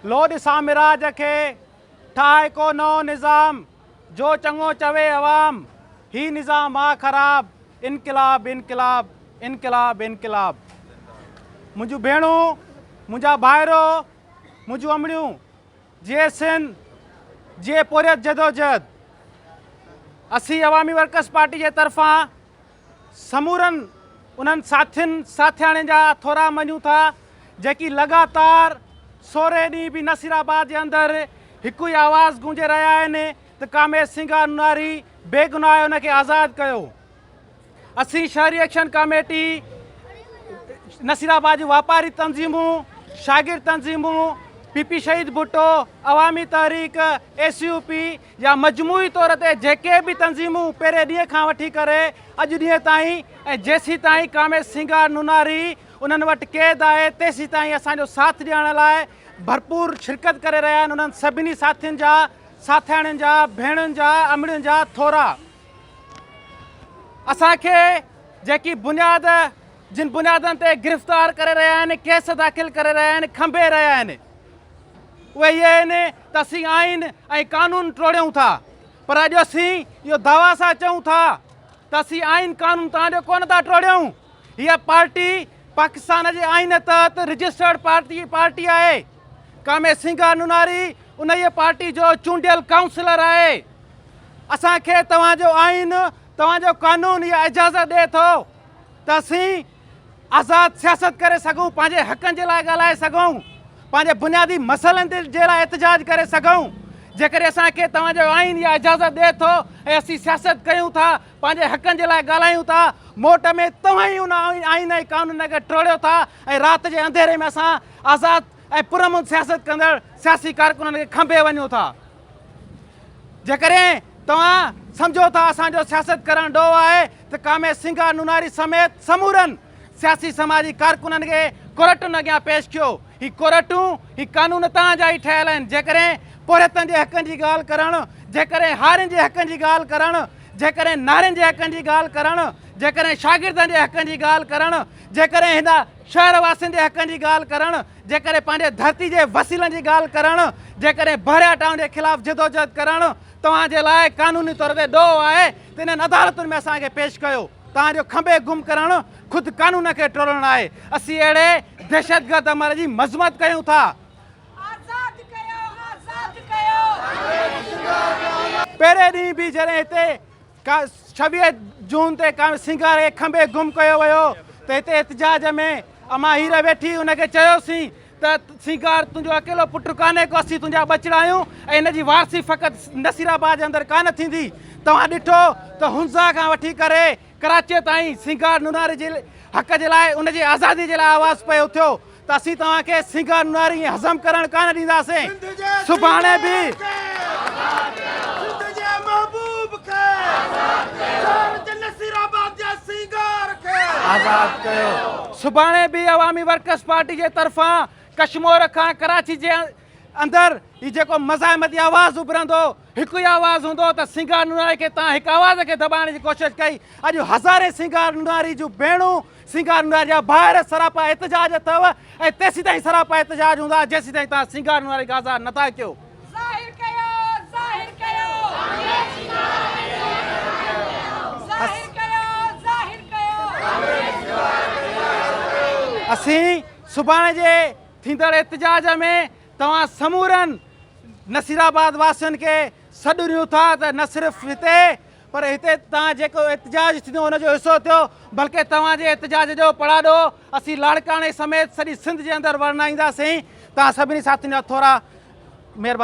लो ॾिसां मिराज खे ठाहे को नओं निज़ाम जो चङो चवे अवाम ही निज़ाम आ ख़राब इनक़िलाब इनक़िलाब इनक़िलाब इनक़िलाब। मुंहिंजूं भेणूं मुंहिंजा भाइरो मुंहिंजूं अमड़ियूं जे सिंध जे पुरियत जदोजहद असीं अवामी वर्कर्स पार्टी जे तरफ़ां समूरनि उन्हनि साथियुनि साथियाणियुनि जा थोरा मञूं था जेकी लगातार 16 ॾींहं बि नसीराबाद जे अंदरि हिकु ई आवाज़ गूंजे रहिया आहिनि त कामे सिंगार नुनारी बेगुनाह उनखे आज़ादु कयो। असीं शहरी एक्शन कमेटी नसीराबाद जूं वापारी तंज़ीमूं शागिर्द तंज़ीमूं पीपी शहीद भुट्टो अवामी तहरीक ACUP या मजमूई तौर ते जेके बि तंज़ीमूं पहिरें ॾींहं खां वठी करे अॼु ॾींहं ताईं ऐं जेसीं ताईं कामे सिंगार नुनारी उन्हनि वटि क़ैद आहे तेसीं ताईं असांजो साथ ॾियण लाइ भरपूर शिरकत करे रहिया आहिनि। उन्हनि सभिनी साथियुनि जा साथियाणियुनि जा भेणुनि जा अमड़ियुनि जा थोरा असांखे जेकी बुनियाद जिन बुनियादनि ते गिरफ़्तार करे रहिया आहिनि केस दाख़िल करे रहिया आहिनि खंभे रहिया आहिनि उहे इहे आहिनि त असीं आइन ऐं कानून टोड़ियूं था पर अॼु असीं इहो दावा सां चऊं था त असीं आइन कानून तव्हांजो कोन था टोड़ियूं। हीअ पार्टी पाकिस्तान जे आइन तहत रजिस्टर्ड पार्टी आहे। कामे सिंगार नुनारी उन ई पार्टी जो चूंडियल काउंसलर आहे। असांखे तव्हांजो आइन तव्हांजो कानून इहा इजाज़त ॾिए थो त असीं आज़ादु सियासत करे सघूं पंहिंजे हक़नि जे लाइ ॻाल्हाए सघूं पंहिंजे बुनियादी मसइलनि जे लाइ एहतजाज करे सघूं। जेकॾहिं असांखे तव्हांजो आइन इहा इजाज़त ॾिए थो ऐं असीं सियासत कयूं था पंहिंजे हक़नि जे लाइ ॻाल्हायूं था मोट में तव्हां ई उन आइन ऐं कानून खे टोड़ियो था ऐं राति जे अंधेरे में असां आज़ादु ऐं पुरअमन सियासत कंदड़ सियासी कारकुननि खे खंभे वञूं था। जेकॾहिं तव्हां सम्झो था असांजो सियासत करणु ॾोह आहे त कामे सिंगार नुनारी समेत समूरनि सियासी समाजी कारकुननि खे कोर्टुनि अॻियां पेश कयो। ही कोर्टूं ही कानून तव्हांजा ई ठहियल आहिनि। जेकॾहिं पोरियतनि जे हक़नि जी ॻाल्हि करणु जेकॾहिं हारियुनि जे हक़नि जी ॻाल्हि करणु जेकॾहिं नारियुनि जे हक़नि जी ॻाल्हि करणु जेकॾहिं शागिर्दनि जे हक़नि जी ॻाल्हि करणु जेकॾहिं हिन शहर वासियुनि जे हक़नि जी ॻाल्हि करणु जेकॾहिं पंहिंजे धरती जे वसीलनि जी ॻाल्हि करणु जेकॾहिं बहिरियाटाउनि जे ख़िलाफ़ु जदोजहद करणु तव्हांजे लाइ कानूनी तौर ते ॾोह आहे त इन्हनि अदालतुनि में असांखे पेश कयो। तव्हांजो खंभे गुम करणु ख़ुदि कानून खे टोड़णु आहे। असीं अहिड़े दहशतगर्द अमल जी मज़मत कयूं था। पहिरें ॾींहुं बि जॾहिं हिते 26 जून ते कामे सिंगार खे खंभे गुम कयो वियो त हिते एहतजाज में अमा हीर वेठी हुनखे चयोसीं त सिंगार तुंहिंजो अकेलो पुटु कान्हे को असीं तुंहिंजा बचड़ा आहियूं ऐं हिन जी वारसी फ़क़ति नसीराबाद जे अंदरि कान थींदी। तव्हां ॾिठो त हुंज़ा खां वठी करे कराचीअ ताईं सिंगार नुनारी जे हक़ जे लाइ उनजी आज़ादी जे लाइ आवाज़ पियो थियो त असीं तव्हांखे सिंगार नुनारी हज़म करणु कान ॾींदासीं। सुभाणे बि आज़ादु कयो। सुभाणे बि अवामी वर्कर्स पार्टी जे तरफ़ां कश्मीर खां कराची जे अंदरि ही जेको मज़ाहिमती आवाज़ उभरंदो हिकु ई आवाज़ हूंदो त सिंगार नुनारी खे तव्हां हिकु आवाज़ खे दॿाइण जी कोशिशि कई। अॼु हज़ारे सिंगार नुनारी जूं भेणूं सिंगार नुनारी जा भाइर सरापा एहतजाज अथव ऐं तेसीं ताईं सरापा एहतजाज हूंदा जेसीं ताईं तव्हां सिंगार नुनारी खे आज़ादु नथा कयो। असीं सुभाणे जे थींदड़ एहतजाज में तव्हां समूरनि नसीराबाद वासियुनि खे सॾु ॾियूं था त न सिर्फ़ु हिते पर हिते तव्हां जेको एहतजाज थींदो हुनजो हिसो थियो बल्कि तव्हांजे एहतजाज जो पड़ाॾो असीं लाड़काणे समेत सॼी सिंध जे अंदरि वर्णाईंदासीं। तव्हां सभिनी साथियुनि जा थोरा महिरबानी।